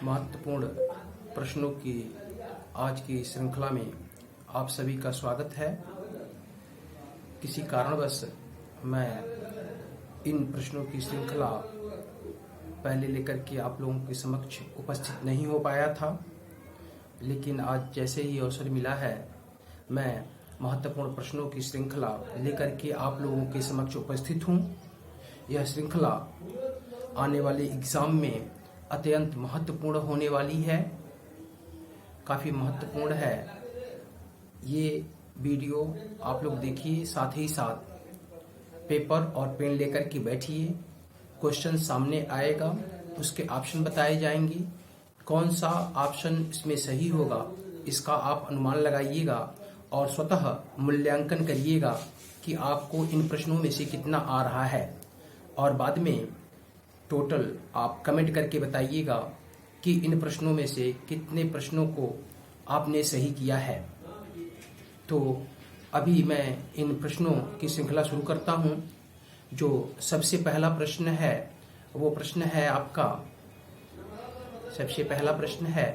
महत्वपूर्ण प्रश्नों की आज की श्रृंखला में आप सभी का स्वागत है। किसी कारणवश मैं इन प्रश्नों की श्रृंखला पहले लेकर के आप लोगों के समक्ष उपस्थित नहीं हो पाया था, लेकिन आज जैसे ही अवसर मिला है मैं महत्वपूर्ण प्रश्नों की श्रृंखला लेकर के आप लोगों के समक्ष उपस्थित हूँ। यह श्रृंखला आने वाले एग्जाम में अत्यंत महत्वपूर्ण होने वाली है, काफ़ी महत्वपूर्ण है। ये वीडियो आप लोग देखिए, साथ ही साथ पेपर और पेन लेकर के बैठिए। क्वेश्चन सामने आएगा, उसके ऑप्शन बताए जाएंगे। कौन सा ऑप्शन इसमें सही होगा इसका आप अनुमान लगाइएगा और स्वतः मूल्यांकन करिएगा कि आपको इन प्रश्नों में से कितना आ रहा है, और बाद में टोटल आप कमेंट करके बताइएगा कि इन प्रश्नों में से कितने प्रश्नों को आपने सही किया है। तो अभी मैं इन प्रश्नों की श्रृंखला शुरू करता हूं। जो सबसे पहला प्रश्न है वो प्रश्न है आपका, सबसे पहला प्रश्न है,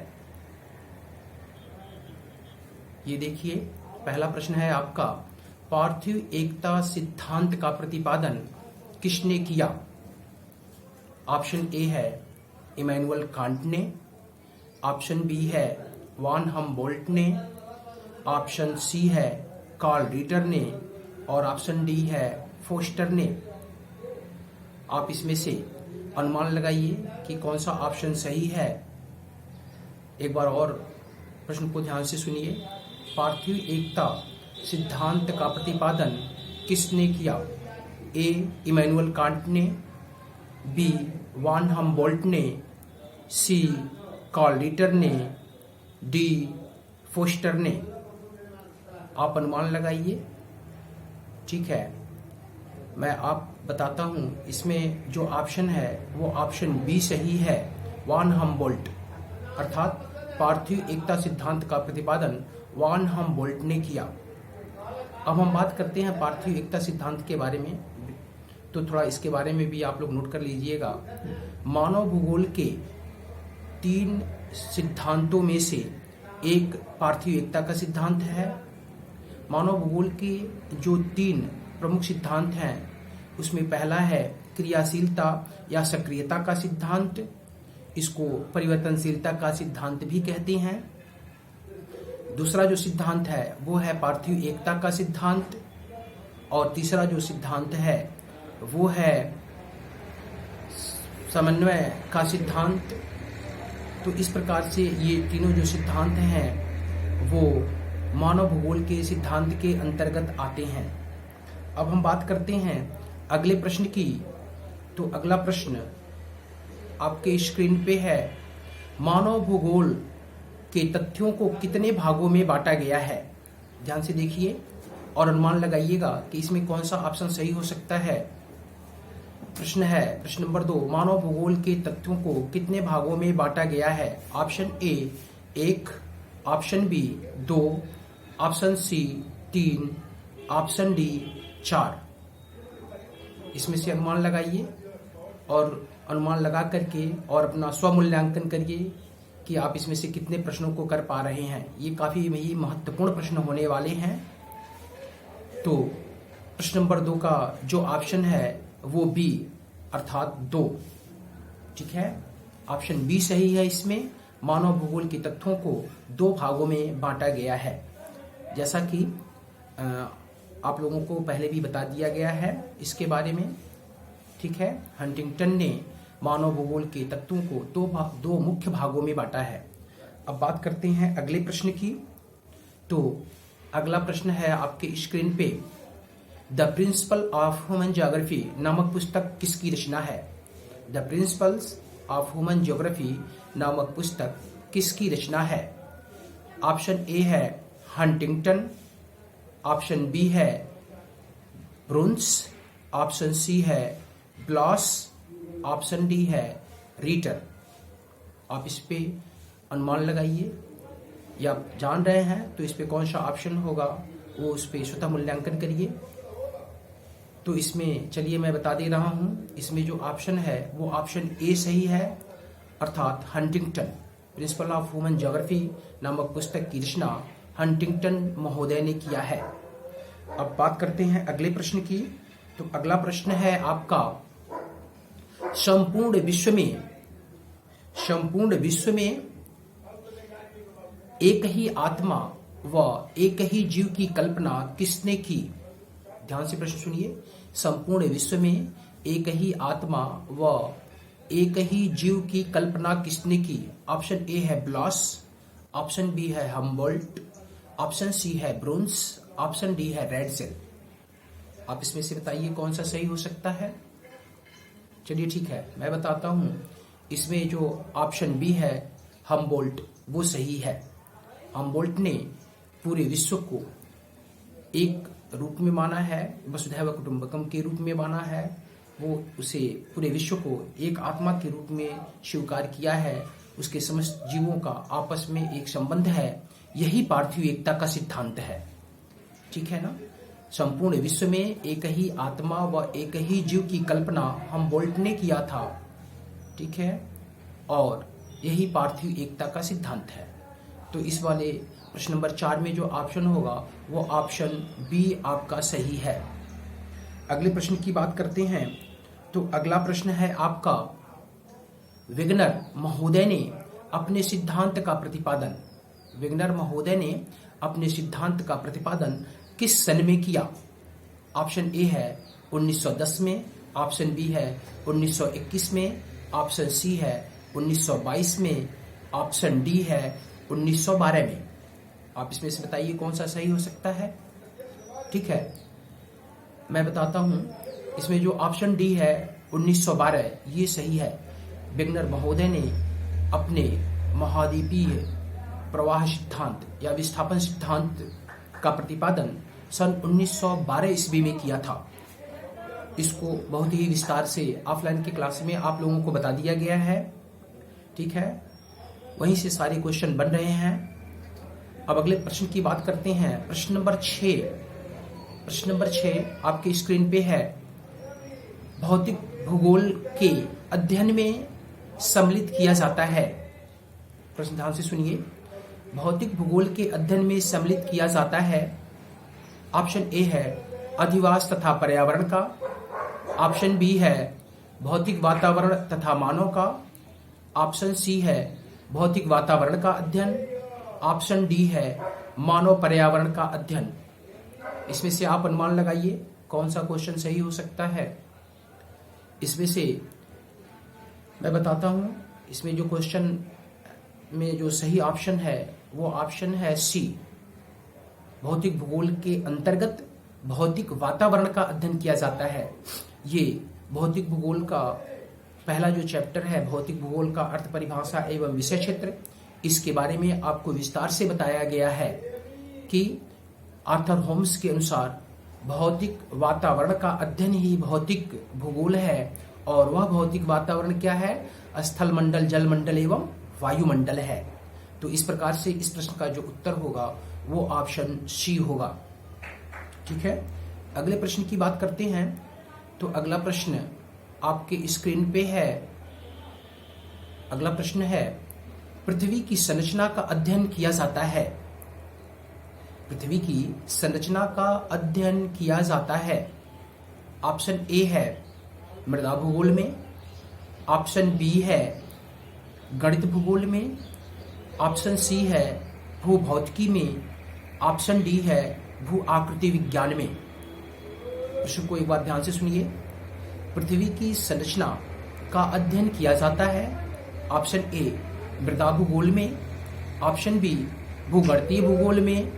ये देखिए, पहला प्रश्न है आपका, पार्थिव एकता सिद्धांत का प्रतिपादन किसने किया? ऑप्शन ए है इमैनुअल कांट ने, ऑप्शन बी है वान हमबोल्ट ने, ऑप्शन सी है कार्ल रिटर ने और ऑप्शन डी है फोस्टर ने। आप इसमें से अनुमान लगाइए कि कौन सा ऑप्शन सही है। एक बार और प्रश्न को ध्यान से सुनिए। पार्थिव एकता सिद्धांत का प्रतिपादन किसने किया? ए इमैनुअल कांट ने, बी वान हमबोल्ट ने, सी कार्ल रिटर ने, डी फोस्टर ने। आप अनुमान लगाइए। ठीक है, मैं आप बताता हूं, इसमें जो ऑप्शन है वो ऑप्शन बी सही है, वान हमबोल्ट, अर्थात पार्थिव एकता सिद्धांत का प्रतिपादन वान हमबोल्ट ने किया। अब हम बात करते हैं पार्थिव एकता सिद्धांत के बारे में, तो थोड़ा इसके बारे में भी आप लोग नोट कर लीजिएगा। मानव भूगोल के 3 सिद्धांतों में से एक पार्थिव एकता का सिद्धांत है। मानव भूगोल के जो 3 प्रमुख सिद्धांत हैं उसमें पहला है क्रियाशीलता या सक्रियता का सिद्धांत, इसको परिवर्तनशीलता का सिद्धांत भी कहते हैं। दूसरा जो सिद्धांत है वो है पार्थिव एकता का सिद्धांत, और तीसरा जो सिद्धांत है वो है समन्वय का सिद्धांत। तो इस प्रकार से ये तीनों जो सिद्धांत हैं वो मानव भूगोल के सिद्धांत के अंतर्गत आते हैं। अब हम बात करते हैं अगले प्रश्न की। तो अगला प्रश्न आपके स्क्रीन पे है, मानव भूगोल के तथ्यों को कितने भागों में बांटा गया है? ध्यान से देखिए और अनुमान लगाइएगा कि इसमें कौन सा ऑप्शन सही हो सकता है। प्रश्न है, प्रश्न नंबर 2, मानव भूगोल के तथ्यों को कितने भागों में बांटा गया है? Option A 1, option B 2, option C 3, option D 4। इसमें से अनुमान लगाइए और अनुमान लगा करके और अपना स्वमूल्यांकन करिए कि आप इसमें से कितने प्रश्नों को कर पा रहे हैं। ये काफी महत्वपूर्ण प्रश्न होने वाले हैं। तो प्रश्न नंबर 2 का जो ऑप्शन है वो बी, अर्थात 2। ठीक है, ऑप्शन बी सही है। इसमें मानव भूगोल के तथ्यों को 2 भागों में बांटा गया है, जैसा कि आप लोगों को पहले भी बता दिया गया है इसके बारे में। ठीक है, हंटिंगटन ने मानव भूगोल के तत्वों को 2 मुख्य भागों में बांटा है। अब बात करते हैं अगले प्रश्न की। तो अगला प्रश्न है आपके स्क्रीन पे, the principle of human geography नामक पुस्तक किसकी रचना है? The principles of human geography नामक पुस्तक किसकी रचना है? ऑप्शन ए है हंटिंगटन, ऑप्शन बी है ब्रुन्स, ऑप्शन सी है ब्लॉस, ऑप्शन डी है रीटर। आप इस पे अनुमान लगाइए, या आप जान रहे हैं तो इस पे कौन सा ऑप्शन होगा वो उस पे स्वतः मूल्यांकन करिए। तो इसमें चलिए मैं बता दे रहा हूं, इसमें जो ऑप्शन है वो ऑप्शन ए सही है, अर्थात Huntington, principle of human geography नामक पुस्तक की रचना हंटिंगटन महोदय ने किया है। अब बात करते हैं अगले प्रश्न की। तो अगला प्रश्न है आपका, संपूर्ण विश्व में एक ही आत्मा व एक ही जीव की कल्पना किसने की? ध्यान से प्रश्न सुनिए। संपूर्ण विश्व में एक ही आत्मा व एक ही जीव की कल्पना किसने की? ऑप्शन ए है ब्लॉस, ऑप्शन बी है हम्बोल्ट, ऑप्शन सी है ब्रुन्स, ऑप्शन डी है रैडज़ेल। आप इसमें से बताइए कौन सा सही हो सकता है। चलिए ठीक है, मैं बताता हूं। इसमें जो ऑप्शन बी है हम्बोल्ट, वो सही है। हम्बोल्ट ने पूरे विश्व को एक रूप में माना है, वसुधैव कुटुंबकम के रूप में माना है। वो उसे पूरे विश्व को एक आत्मा के रूप में स्वीकार किया है। उसके समस्त जीवों का आपस में एक संबंध है। यही पार्थिव एकता का सिद्धांत है। ठीक है ना। संपूर्ण विश्व में एक ही आत्मा व एक ही जीव की कल्पना हम्बोल्ट ने किया था। ठीक है, और यही पार्थिव एकता का सिद्धांत है। तो इस वाले प्रश्न नंबर 4 में जो ऑप्शन होगा वो ऑप्शन बी आपका सही है। अगले प्रश्न की बात करते हैं। तो अगला प्रश्न है आपका, विग्नर महोदय ने अपने सिद्धांत का प्रतिपादन किस सन में किया? ऑप्शन ए है 1910 में, ऑप्शन बी है 1921 में, ऑप्शन सी है 1922 में, ऑप्शन डी है 1912 में। आप इसमें से बताइए कौन सा सही हो सकता है। ठीक है, मैं बताता हूं। इसमें जो ऑप्शन डी है 1912, ये सही है। विग्नर महोदय ने अपने महाद्वीपीय प्रवाह सिद्धांत या विस्थापन सिद्धांत का प्रतिपादन सन 1912 ईस्वी में किया था। इसको बहुत ही विस्तार से ऑफलाइन की क्लास में आप लोगों को बता दिया गया है। ठीक है, वहीं से सारे क्वेश्चन बन रहे हैं। अब अगले प्रश्न की बात करते हैं। प्रश्न नंबर 6 आपके स्क्रीन पे है। भौतिक भूगोल के अध्ययन में सम्मिलित किया जाता है। प्रश्न ध्यान से सुनिए। भौतिक भूगोल के अध्ययन में सम्मिलित किया जाता है। ऑप्शन ए है अधिवास तथा पर्यावरण का, ऑप्शन बी है भौतिक वातावरण तथा मानव का, ऑप्शन सी है भौतिक वातावरण का अध्ययन, ऑप्शन डी है मानव पर्यावरण का अध्ययन। इसमें से आप अनुमान लगाइए कौन सा क्वेश्चन सही हो सकता है। इसमें से मैं बताता हूं। इसमें जो क्वेश्चन में जो सही ऑप्शन है वो ऑप्शन है सी, भौतिक भूगोल के अंतर्गत भौतिक वातावरण का अध्ययन किया जाता है। ये भौतिक भूगोल का पहला जो चैप्टर है, भौतिक भूगोल का अर्थ परिभाषा एवं विषय क्षेत्र, इसके बारे में आपको विस्तार से बताया गया है कि आर्थर होम्स के अनुसार भौतिक वातावरण का अध्ययन ही भौतिक भूगोल है। और वह भौतिक वातावरण क्या है? स्थल मंडल, जल मंडल एवं वायुमंडल है। तो इस प्रकार से इस प्रश्न का जो उत्तर होगा वो ऑप्शन सी होगा। ठीक है, अगले प्रश्न की बात करते हैं। तो अगला प्रश्न आपके स्क्रीन पे है। अगला प्रश्न है, पृथ्वी की संरचना का अध्ययन किया जाता है। पृथ्वी की संरचना का अध्ययन किया जाता है। ऑप्शन ए है मृदा भूगोल में, ऑप्शन बी है गणित भूगोल में, ऑप्शन सी है भूभौतिकी में, ऑप्शन डी है भू आकृति विज्ञान में। प्रश्न को एक बार ध्यान से सुनिए। पृथ्वी की संरचना का अध्ययन किया जाता है। ऑप्शन ए मृदा भूगोल में, ऑप्शन बी भूगणितीय भूगोल में,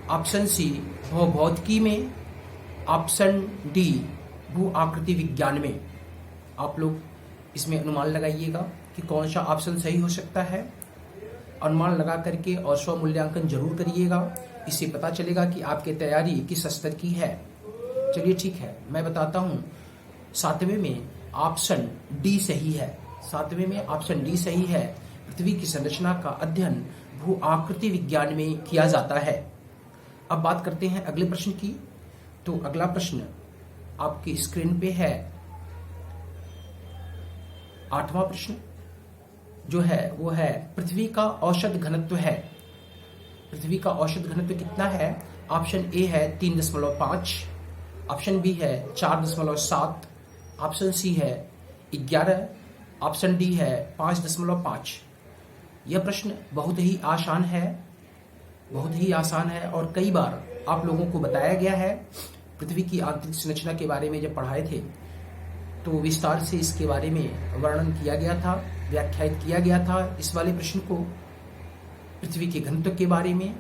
ऑप्शन सी भूभौतिकी में, ऑप्शन डी भू आकृति विज्ञान में। आप लोग इसमें अनुमान लगाइएगा कि कौन सा ऑप्शन सही हो सकता है। अनुमान लगा करके और स्व मूल्यांकन जरूर करिएगा। इससे पता चलेगा कि आपकी तैयारी किस स्तर की है। चलिए ठीक है, मैं बताता हूँ। 7वें में ऑप्शन डी सही है। 7वें में ऑप्शन डी सही है। पृथ्वी की संरचना का अध्ययन भू आकृति विज्ञान में किया जाता है। अब बात करते हैं अगले प्रश्न की। तो अगला प्रश्न आपकी स्क्रीन पे है 8वां प्रश्न। जो है वो है पृथ्वी का औसत घनत्व है। पृथ्वी का औसत घनत्व कितना है? ऑप्शन ए है 3.5, ऑप्शन बी है 4.7, ऑप्शन सी है 11, ऑप्शन डी है 5.5। यह प्रश्न बहुत ही आसान है, बहुत ही आसान है और कई बार आप लोगों को बताया गया है। पृथ्वी की आंतरिक संरचना के बारे में जब पढ़ाए थे तो विस्तार से इसके बारे में वर्णन किया गया था, व्याख्यायित किया गया था इस वाले प्रश्न को। पृथ्वी के घनत्व के बारे में,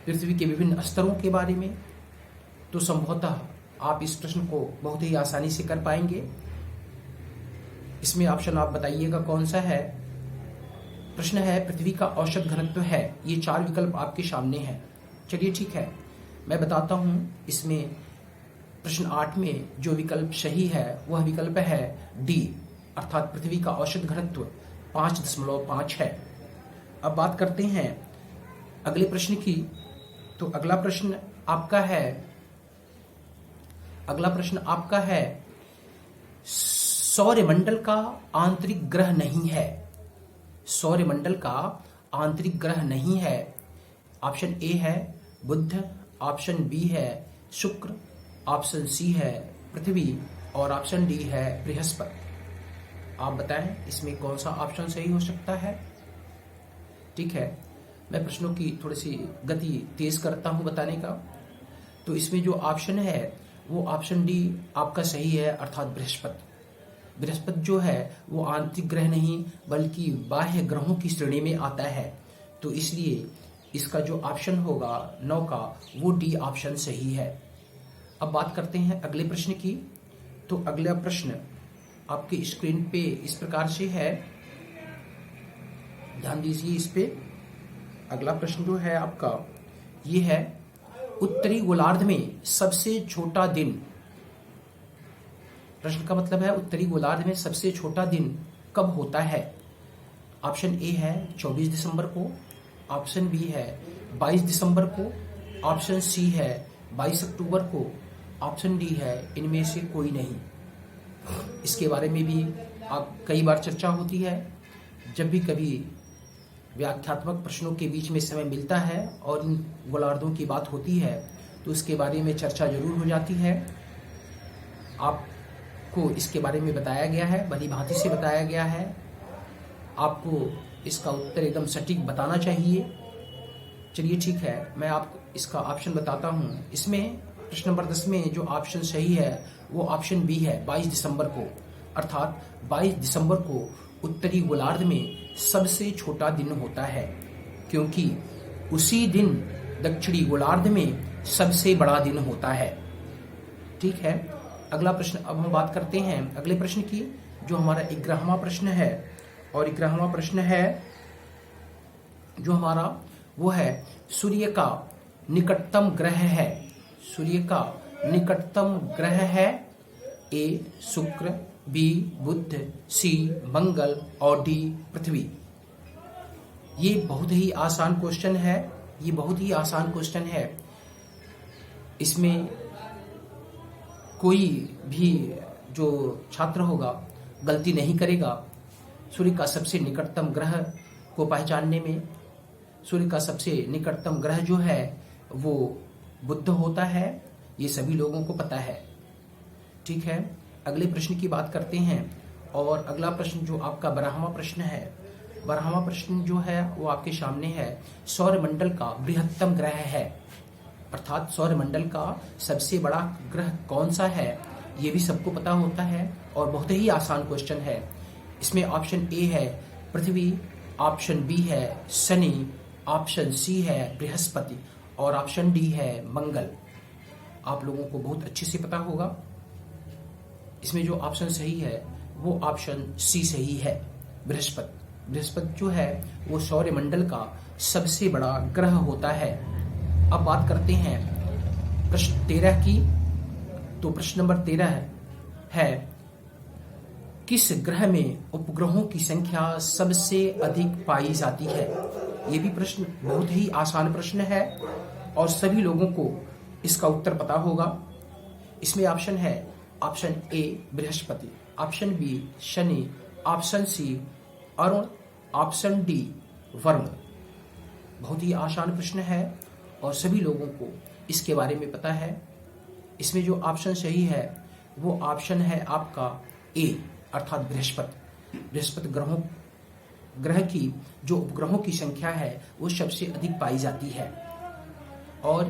पृथ्वी के विभिन्न स्तरों के बारे में, तो संभवतः आप इस प्रश्न को बहुत ही आसानी से कर पाएंगे। इसमें ऑप्शन आप बताइएगा कौन सा है। प्रश्न है पृथ्वी का औसत घनत्व है, ये 4 विकल्प आपके सामने हैं। चलिए ठीक है, मैं बताता हूं। इसमें प्रश्न 8 में जो विकल्प सही है वह विकल्प है डी, अर्थात पृथ्वी का औसत घनत्व 5.5 है। अब बात करते हैं अगले प्रश्न की। तो अगला प्रश्न आपका है सौरमंडल का आंतरिक ग्रह नहीं है। सौरमंडल का आंतरिक ग्रह नहीं है। ऑप्शन ए है बुध, ऑप्शन बी है शुक्र, ऑप्शन सी है पृथ्वी और ऑप्शन डी है बृहस्पति। आप बताएं इसमें कौन सा ऑप्शन सही हो सकता है। ठीक है, मैं प्रश्नों की थोड़ी सी गति तेज करता हूं बताने का। तो इसमें जो ऑप्शन है वो ऑप्शन डी आपका सही है, अर्थात बृहस्पति। बृहस्पति जो है वो आंतरिक ग्रह नहीं बल्कि बाह्य ग्रहों की श्रेणी में आता है। तो इसलिए इसका जो ऑप्शन होगा 9 का, वो डी ऑप्शन सही है। अब बात करते हैं अगले प्रश्न की। तो अगला प्रश्न आपके स्क्रीन पे इस प्रकार से है, ध्यान दीजिए इस पे। अगला प्रश्न जो है आपका ये है उत्तरी गोलार्ध में सबसे छोटा दिन। प्रश्न का मतलब है उत्तरी गोलार्ध में सबसे छोटा दिन कब होता है। ऑप्शन ए है 24 दिसंबर को, ऑप्शन बी है 22 दिसंबर को, ऑप्शन सी है 22 अक्टूबर को, ऑप्शन डी है इनमें से कोई नहीं। इसके बारे में भी आप कई बार चर्चा होती है। जब भी कभी व्याख्यात्मक प्रश्नों के बीच में समय मिलता है और इन गोलार्धों की बात होती है तो इसके बारे में चर्चा जरूर हो जाती है। आपको इसके बारे में बताया गया है, भली भांति से बताया गया है। आपको इसका उत्तर एकदम सटीक बताना चाहिए। चलिए ठीक है, मैं आपको इसका ऑप्शन बताता हूँ। इसमें प्रश्न नंबर 10 में जो ऑप्शन सही है वो ऑप्शन बी है 22 दिसंबर को, अर्थात 22 दिसंबर को उत्तरी गोलार्ध में सबसे छोटा दिन होता है, क्योंकि उसी दिन दक्षिणी गोलार्ध में सबसे बड़ा दिन होता है। ठीक है, अगला प्रश्न अब हम बात करते हैं अगले प्रश्न की, जो हमारा 11वां प्रश्न है। और 11वां प्रश्न है जो हमारा वो है सूर्य का निकटतम ग्रह है। सूर्य का निकटतम ग्रह है ए शुक्र, बी बुध, सी मंगल और डी पृथ्वी। ये बहुत ही आसान क्वेश्चन है, ये बहुत ही आसान क्वेश्चन है। इसमें कोई भी जो छात्र होगा गलती नहीं करेगा। सूर्य का सबसे निकटतम ग्रह को पहचानने में, सूर्य का सबसे निकटतम ग्रह जो है वो बुध होता है, ये सभी लोगों को पता है। ठीक है, अगले प्रश्न की बात करते हैं। और अगला प्रश्न जो आपका 12वां प्रश्न है, 12वां प्रश्न जो है वो आपके सामने है सौरमंडल का बृहत्तम ग्रह है, अर्थात सौरमंडल का सबसे बड़ा ग्रह कौन सा है, ये भी सबको पता होता है और बहुत ही आसान क्वेश्चन है। इसमें ऑप्शन ए है पृथ्वी, ऑप्शन बी है शनि, ऑप्शन सी है बृहस्पति और ऑप्शन डी है मंगल। आप लोगों को बहुत अच्छे से पता होगा। इसमें जो ऑप्शन सही है वो ऑप्शन सी सही है, बृहस्पति। बृहस्पति जो है वो सौरमंडल का सबसे बड़ा ग्रह होता है। अब बात करते हैं प्रश्न 13 की। तो प्रश्न नंबर 13 है किस ग्रह में उपग्रहों की संख्या सबसे अधिक पाई जाती है। ये भी प्रश्न बहुत ही आसान प्रश्न है और सभी लोगों को इसका उत्तर पता होगा। इसमें ऑप्शन है option A Brihaspati, option B Shani, option C Arun option D वर्म। बहुत ही आसान प्रश्न है और सभी लोगों को इसके बारे में पता है। इसमें जो ऑप्शन सही है वो ऑप्शन है आपका ए, अर्थात बृहस्पति। बृहस्पति ग्रह की जो उपग्रहों की संख्या है वो सबसे अधिक पाई जाती है और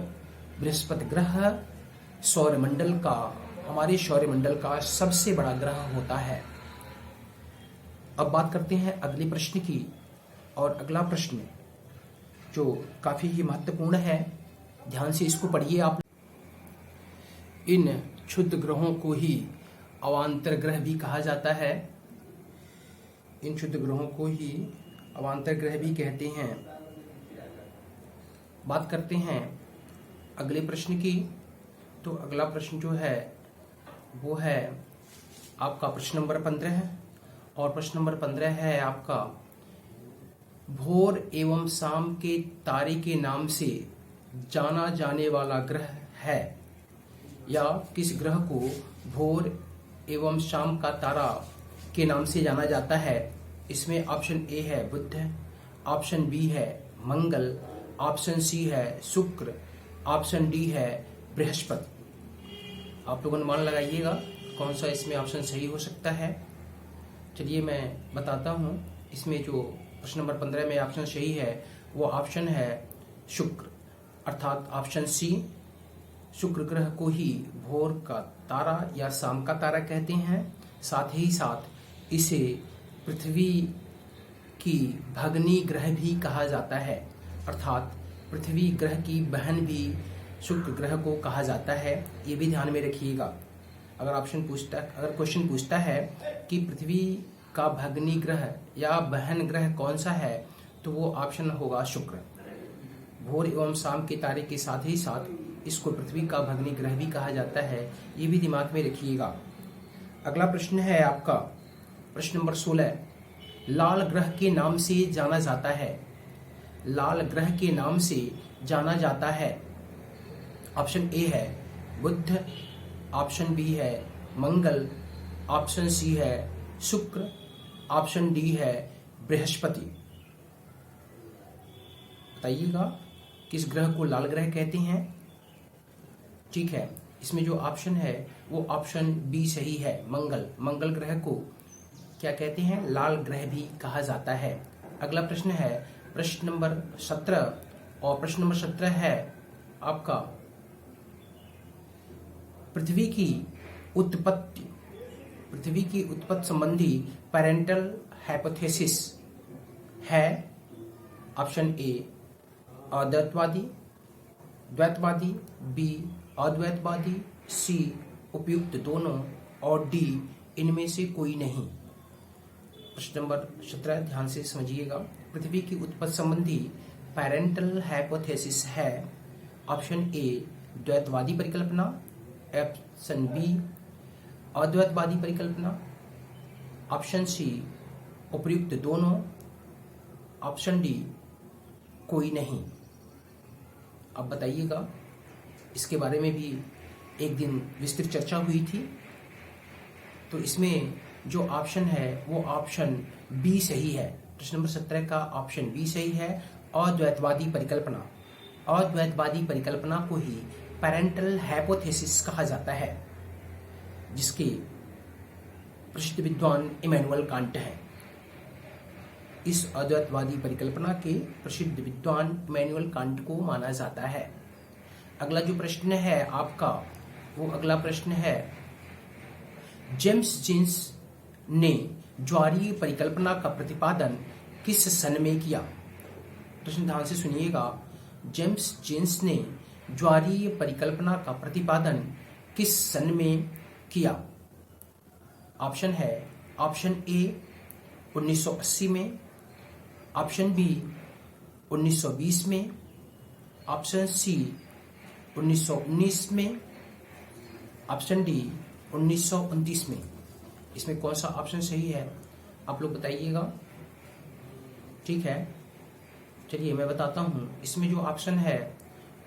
बृहस्पति ग्रह हमारे सौरमंडल का सबसे बड़ा ग्रह होता है। अब बात करते हैं अगले प्रश्न की, और अगला प्रश्न जो काफी ही महत्वपूर्ण है, ध्यान से इसको पढ़िए आप। इन क्षुद्र ग्रहों को ही अवांतर ग्रह भी कहा जाता है। इन क्षुद्र ग्रहों को ही अवांतर ग्रह भी कहते हैं। बात करते हैं अगले प्रश्न की, तो अगला प्रश्न जो है वो है आपका प्रश्न नंबर 15 और प्रश्न नंबर 15 है आपका भोर एवं शाम के तारे के नाम से जाना जाने वाला ग्रह है, या किस ग्रह को भोर एवं शाम का तारा के नाम से जाना जाता है। इसमें ऑप्शन ए है बुध, ऑप्शन बी है मंगल, ऑप्शन सी है शुक्र, ऑप्शन डी है बृहस्पति। आप लोग अनुमान लगाइएगा कौन सा इसमें ऑप्शन सही हो सकता है। चलिए मैं बताता हूं। इसमें जो प्रश्न नंबर 15 में ऑप्शन सही है वो ऑप्शन है शुक्र, अर्थात ऑप्शन सी। शुक्र ग्रह को ही भोर का तारा या शाम का तारा कहते हैं। साथ ही साथ इसे पृथ्वी की भगनी ग्रह भी कहा जाता है, अर्थात पृथ्वी ग्रह की बहन भी शुक्र ग्रह को कहा जाता है। ये भी ध्यान में रखिएगा। अगर क्वेश्चन पूछता है कि पृथ्वी का भगनी ग्रह या बहन ग्रह कौन सा है, तो वो ऑप्शन होगा शुक्र। भोर एवं शाम के तारे के साथ ही साथ इसको पृथ्वी का भगनी ग्रह भी कहा जाता है। ये भी दिमाग में रखिएगा। अगला प्रश्न है आपका प्रश्न नंबर 16। लाल ग्रह के नाम से जाना जाता है। लाल ग्रह के नाम से जाना जाता है। ऑप्शन ए है बुध, ऑप्शन बी है मंगल, ऑप्शन सी है शुक्र, ऑप्शन डी है बृहस्पति। बताइएगा किस ग्रह को लाल ग्रह कहते हैं। ठीक है, इसमें जो ऑप्शन है वो ऑप्शन बी सही है, मंगल। मंगल ग्रह को क्या कहते हैं, लाल ग्रह भी कहा जाता है। अगला प्रश्न है प्रश्न नंबर 17 और प्रश्न नंबर 17 है आपका पृथ्वी की उत्पत्ति संबंधी पेरेंटल हाइपोथेसिस है। ऑप्शन ए अद्वैतवादी, द्वैतवादी, बी अद्वैतवादी, सी उपयुक्त दोनों, और डी इनमें से कोई नहीं। प्रश्न नंबर 17 ध्यान से समझिएगा। पृथ्वी की उत्पत्ति संबंधी पेरेंटल हाइपोथेसिस है। ऑप्शन ए द्वैतवादी परिकल्पना, ऑप्शन बी अद्वैतवादी परिकल्पना, ऑप्शन सी उपयुक्त दोनों, ऑप्शन डी कोई नहीं। अब बताइएगा, इसके बारे में भी एक दिन विस्तृत चर्चा हुई थी। तो इसमें जो ऑप्शन है वो ऑप्शन बी सही है। प्रश्न नंबर 17 का ऑप्शन बी सही है, अद्वैतवादी परिकल्पना। अद्वैतवादी परिकल्पना को ही पेरेंटल हाइपोथेसिस कहा जाता है, जिसके प्रसिद्ध विद्वान इमैनुअल कांट हैं। इस अद्वैतवादी परिकल्पना के प्रसिद्ध विद्वान इमैनुअल कांट को माना जाता है। अगला जो प्रश्न है आपका वो अगला प्रश्न है जेम्स जीन्स ने ज्वारीय परिकल्पना का प्रतिपादन किस सन में किया। प्रश्न ध्यान से सुनिएगा। जेम्स जीन्स ने ज्वारीय परिकल्पना का प्रतिपादन किस सन में किया। ऑप्शन है ऑप्शन ए 1980 में, ऑप्शन बी 1920 में, ऑप्शन सी 1919 में, ऑप्शन डी 1929 में। इसमें कौन सा ऑप्शन सही है आप लोग बताइएगा। ठीक है, चलिए मैं बताता हूं। इसमें जो ऑप्शन है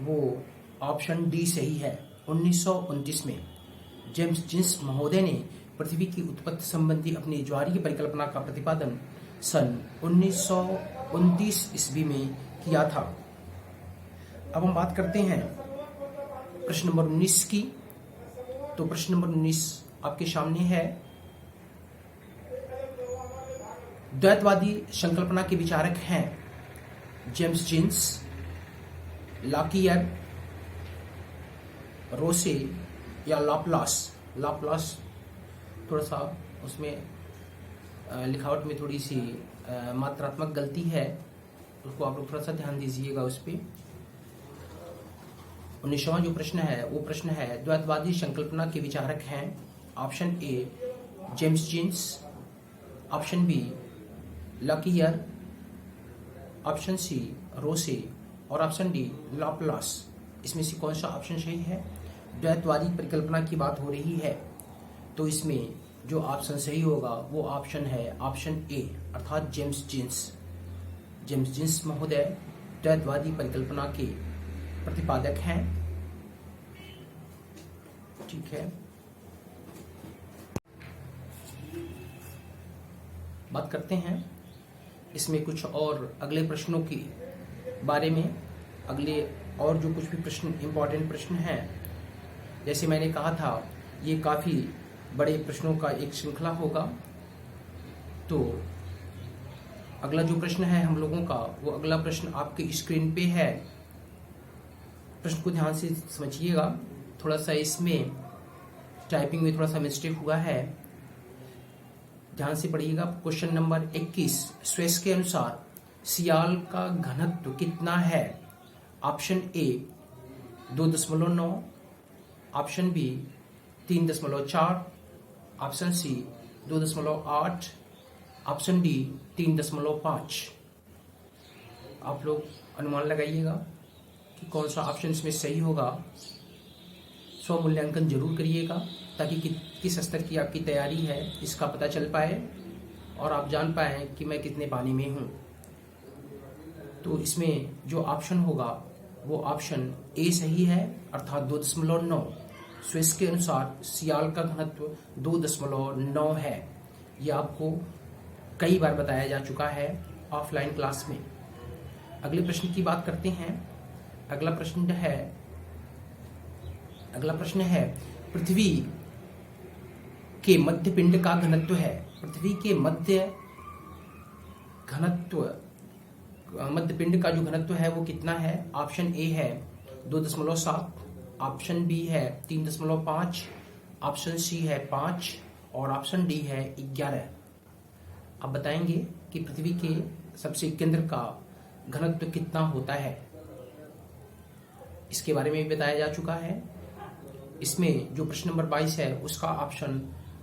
वो ऑप्शन डी सही है, 1929 में। जेम्स जीन्स महोदय ने पृथ्वी की उत्पत्ति संबंधी अपनी ज्वारीय परिकल्पना का प्रतिपादन सन 1929 ईस्वी में किया था। अब हम बात करते हैं प्रश्न नंबर 19 की। तो प्रश्न नंबर 19 आपके सामने है, द्वैतवादी संकल्पना के विचारक हैं जेम्स जीन्स, लाकियर, रोसे या लाप्लास। लाप्लास थोड़ा सा उसमें लिखावट में थोड़ी सी मात्रात्मक गलती है, उसको आप लोग थोड़ा सा ध्यान दीजिएगा उस पर। 19वां जो प्रश्न है वो प्रश्न है, द्वैतवादी संकल्पना के विचारक हैं। Option A James Jeans, option B Lockyer, option C रोसे और ऑप्शन डी लाप्लास। इसमें से कौन सा ऑप्शन सही है? द्वैतवादी परिकल्पना की बात हो रही है, तो इसमें जो ऑप्शन सही होगा वो ऑप्शन है ऑप्शन ए, अर्थात जेम्स जीन्स। जेम्स जीन्स महोदय द्वैतवादी परिकल्पना के प्रतिपादक हैं। ठीक है, बात करते हैं इसमें कुछ और अगले प्रश्नों के बारे में। अगले और जो कुछ भी प्रश्न इंपॉर्टेंट प्रश्न हैं, जैसे मैंने कहा था ये काफी बड़े प्रश्नों का एक श्रृंखला होगा। तो अगला जो प्रश्न है हम लोगों का, वो अगला प्रश्न आपके स्क्रीन पे है। प्रश्न को ध्यान से समझिएगा, थोड़ा सा इसमें टाइपिंग में थोड़ा सा मिस्टेक हुआ है, ध्यान से पढ़िएगा। क्वेश्चन नंबर 21, स्वेस के अनुसार सियाल का घनत्व कितना है? Option A 2.9, option B 3.4, option C 2.8, option D 3.5। आप लोग अनुमान लगाइएगा कि कौन सा ऑप्शन इसमें सही होगा। स्व मूल्यांकन जरूर करिएगा ताकि किस स्तर की आपकी तैयारी है इसका पता चल पाए और आप जान पाए कि मैं कितने पानी में हूं। तो इसमें जो ऑप्शन होगा वो ऑप्शन ए सही है, अर्थात 2.9। स्विस के अनुसार सियाल का घनत्व 2.9 है। यह आपको कई बार बताया जा चुका है ऑफलाइन क्लास में। अगले प्रश्न की बात करते हैं। अगला प्रश्न है पृथ्वी के मध्य पिंड का घनत्व है। पृथ्वी के मध्य पिंड का जो घनत्व है वो कितना है? ऑप्शन ए है 2.7, ऑप्शन बी है 3.5, ऑप्शन सी है 5 और ऑप्शन डी है 11। अब बताएंगे कि पृथ्वी के सबसे केंद्र का घनत्व कितना होता है। इसके बारे में भी बताया जा चुका है। इसमें जो प्रश्न नंबर 22 है उसका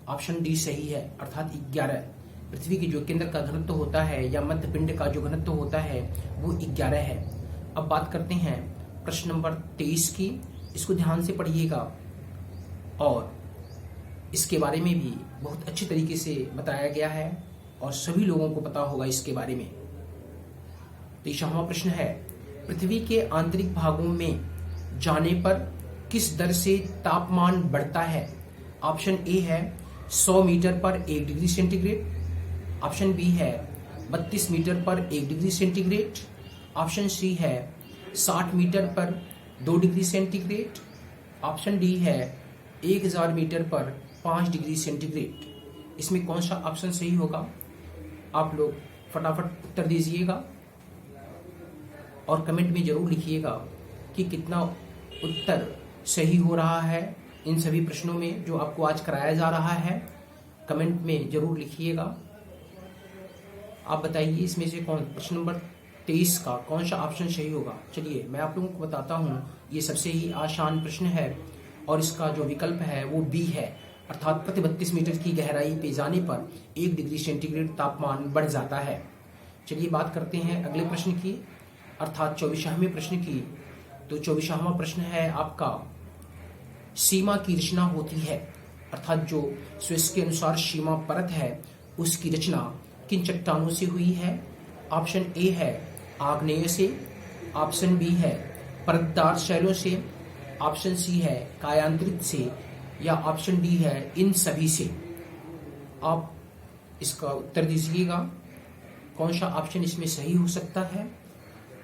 ऑप्शन डी सही है, अर्थात 11। पृथ्वी के जो केंद्र का घनत्व होता है या मध्य पिंड का जो घनत्व होता है वो 11 है। अब बात करते हैं प्रश्न नंबर 23 की। इसको ध्यान से पढ़िएगा और इसके बारे में भी बहुत अच्छी तरीके से बताया गया है और सभी लोगों को पता होगा इसके बारे में। 23वां प्रश्न है, पृथ्वी के आंतरिक भागों में जाने पर किस दर से तापमान बढ़ता है? ऑप्शन ए है 100 मीटर पर 1 डिग्री सेंटीग्रेड, ऑप्शन बी है 32 मीटर पर 1 डिग्री सेंटीग्रेड, ऑप्शन सी है 60 मीटर पर 2 डिग्री सेंटीग्रेड, ऑप्शन डी है 1000 मीटर पर 5 डिग्री सेंटीग्रेड। इसमें कौन सा ऑप्शन सही होगा? आप लोग फटाफट उत्तर दीजिएगा और कमेंट में जरूर लिखिएगा कि कितना उत्तर सही हो रहा है इन सभी प्रश्नों में जो आपको आज कराया जा रहा है। कमेंट में जरूर लिखिएगा। आप बताइए इसमें से प्रश्न नंबर 23 का कौन सा ऑप्शन सही होगा। चलिए मैं आप लोगों को बताता हूँ, ये सबसे ही आसान प्रश्न है और इसका जो विकल्प है वो बी है, अर्थात प्रति 32 मीटर की गहराई पे जाने पर 1 डिग्री सेंटीग्रेड तापमान बढ़ जाता है। चलिए बात करते हैं अगले प्रश्न की, अर्थात 24वें प्रश्न की। तो 24वां प्रश्न है आपका, सीमा की रचना होती है, अर्थात जो स्विस के अनुसार सीमा परत है उसकी रचना किन चट्टानों से हुई है? ऑप्शन ए है आग्नेय से, ऑप्शन बी है परतदार शैलों से, ऑप्शन सी है कायांतरित से या ऑप्शन डी है इन सभी से। आप इसका उत्तर दीजिएगा कौन सा ऑप्शन इसमें सही हो सकता है,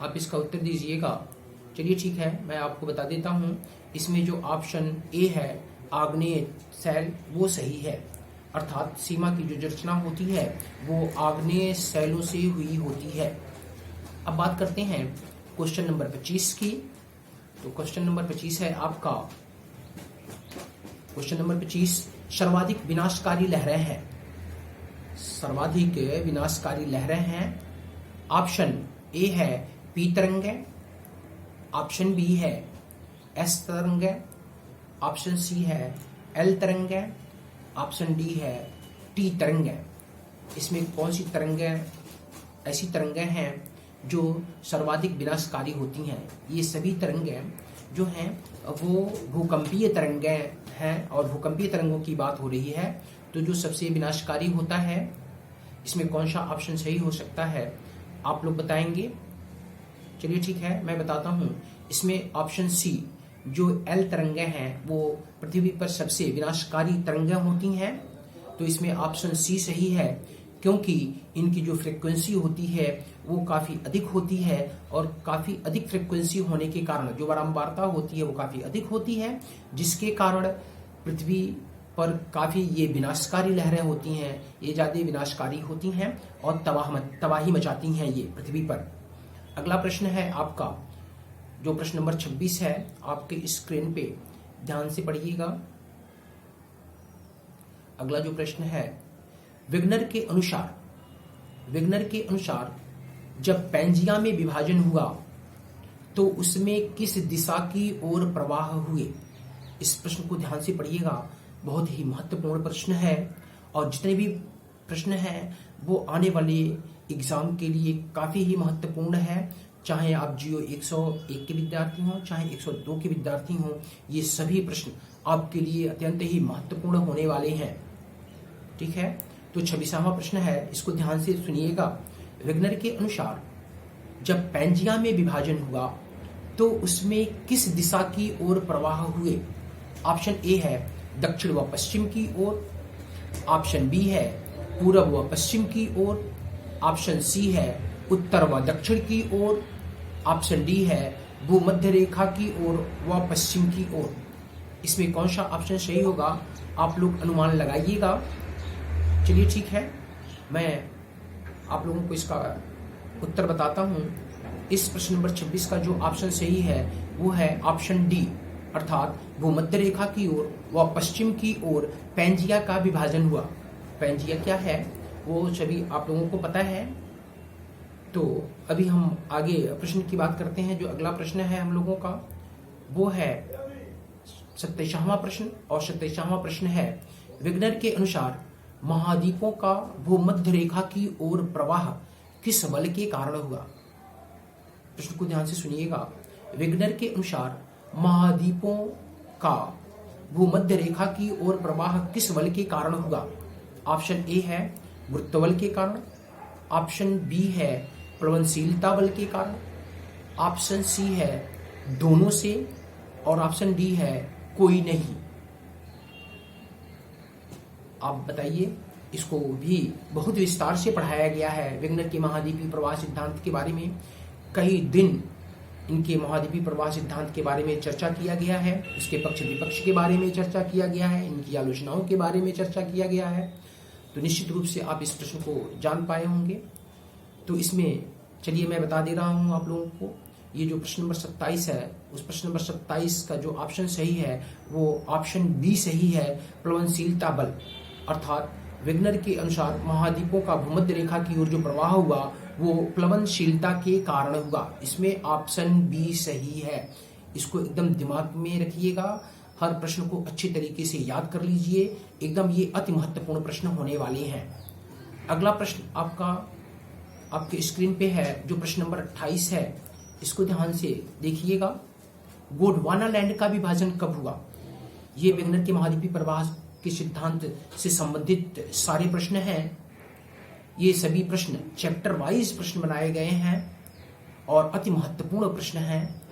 आप इसका उत्तर दीजिएगा। चलिए ठीक है, मैं आपको बता देता हूँ। इसमें जो ऑप्शन ए है आग्नेय शैल वो सही है, अर्थात सीमा की जो रचना होती है वो आग्नेय शैलों से हुई होती है। अब बात करते हैं क्वेश्चन नंबर 25 की। तो क्वेश्चन नंबर 25 है आपका, क्वेश्चन नंबर 25, सर्वाधिक विनाशकारी लहरें हैं। सर्वाधिक विनाशकारी लहरें हैं। ऑप्शन ए है पी तरंगे, ऑप्शन बी है एस तरंगे, ऑप्शन सी है एल तरंगे, ऑप्शन डी है टी तरंगे। इसमें कौन सी तरंगे ऐसी तरंगें हैं जो सर्वाधिक विनाशकारी होती हैं? ये सभी तरंगें जो हैं वो भूकंपीय तरंगें हैं, और भूकंपीय तरंगों की बात हो रही है। तो जो सबसे विनाशकारी होता है, इसमें कौन सा ऑप्शन सही हो सकता है, आप लोग बताएंगे। चलिए ठीक है, मैं बताता हूँ। इसमें ऑप्शन सी जो एल तरंगें हैं वो पृथ्वी पर सबसे विनाशकारी तरंगें होती हैं। तो इसमें ऑप्शन सी सही है, क्योंकि इनकी जो फ्रीक्वेंसी होती है वो काफ़ी अधिक होती है, और काफ़ी अधिक फ्रीक्वेंसी होने के कारण जो बारंबारता होती है वो काफ़ी अधिक होती है, जिसके कारण पृथ्वी पर काफ़ी ये विनाशकारी लहरें होती हैं, ये ज़्यादा विनाशकारी होती हैं और तबाही मचाती हैं ये पृथ्वी पर। अगला प्रश्न है आपका, जो प्रश्न नंबर 26 है, आपके स्क्रीन पे ध्यान से पढ़िएगा। अगला जो प्रश्न है, विग्नर के अनुसार जब पैंजिया में विभाजन हुआ तो उसमें किस दिशा की ओर प्रवाह हुए? इस प्रश्न को ध्यान से पढ़िएगा, बहुत ही महत्वपूर्ण प्रश्न है, और जितने भी प्रश्न हैं वो आने वाले एग्जाम के लिए काफी ही महत्वपूर्ण है। चाहे आप जियो 101 के विद्यार्थी हों, चाहे 102 के विद्यार्थी हों, ये सभी प्रश्न आपके लिए अत्यंत ही महत्वपूर्ण होने वाले हैं। ठीक है, तो 26वां प्रश्न है, इसको ध्यान से सुनिएगा। विग्नर के अनुसार जब पैंजिया में विभाजन हुआ तो उसमें किस दिशा की ओर प्रवाह हुए? ऑप्शन ए है दक्षिण व पश्चिम की ओर, ऑप्शन बी है पूर्व व पश्चिम की ओर, ऑप्शन सी है उत्तर व दक्षिण की ओर, ऑप्शन डी है भूमध्य रेखा की ओर व पश्चिम की ओर। इसमें कौन सा ऑप्शन सही होगा, आप लोग अनुमान लगाइएगा। चलिए ठीक है, मैं आप लोगों को इसका उत्तर बताता हूं। इस प्रश्न नंबर 26 का जो ऑप्शन सही है वो है ऑप्शन डी, अर्थात भूमध्य रेखा की ओर व पश्चिम की ओर पैंजिया का विभाजन हुआ। पैंजिया क्या है वो सभी आप लोगों को पता है। तो अभी हम आगे प्रश्न की बात करते हैं। जो अगला प्रश्न है हम लोगों का वो है 27वां प्रश्न, और 27वां प्रश्न है, विग्नर के अनुसार महाद्वीपों का भूमध्य रेखा की ओर प्रवाह किस बल के कारण हुआ? प्रश्न को ध्यान से सुनिएगा। विग्नर के अनुसार महाद्वीपों का भूमध्य रेखा की ओर प्रवाह किस बल के कारण हुआ? ऑप्शन ए है गुरुत्व के कारण, ऑप्शन बी है प्लवनशीलता बल के कारण, ऑप्शन सी है दोनों से, और ऑप्शन डी है कोई नहीं। आप बताइए। इसको भी बहुत विस्तार से पढ़ाया गया है विग्नर के महाद्वीपीय प्रवाह सिद्धांत के बारे में। कई दिन इनके महाद्वीपीय प्रवाह सिद्धांत के बारे में चर्चा किया गया है, इसके पक्ष विपक्ष के बारे में चर्चा किया गया है, इनकी आलोचनाओं के बारे में चर्चा किया गया है। तो निश्चित रूप से आप इस प्रश्न को जान पाए होंगे। तो इसमें चलिए मैं बता दे रहा हूं आप लोगों को, ये जो प्रश्न नंबर 27 है, उस प्रश्न नंबर 27 का जो ऑप्शन सही है वो ऑप्शन बी सही है, प्लवनशीलता बल। अर्थात विग्नर के अनुसार महाद्वीपों का भूमध्य रेखा की ओर जो प्रवाह हुआ वो प्लवनशीलता के कारण हुआ। इसमें ऑप्शन बी सही है। इसको एकदम दिमाग में रखिएगा, हर प्रश्न को अच्छे तरीके से याद कर लीजिए, एकदम ये अति महत्वपूर्ण प्रश्न होने वाले हैं। अगला प्रश्न आपके स्क्रीन पे है, जो प्रश्न नंबर 28 है, इसको ध्यान से देखिएगा। गोंडवाना लैंड का विभाजन कब हुआ? ये विग्नर के महाद्वीपीय प्रवाह के सिद्धांत से संबंधित सारे प्रश्न हैं। ये सभी प्रश्न चैप्टर वाइज प्रश्न बनाए गए हैं और अति महत्वपूर्ण प्रश्न हैं,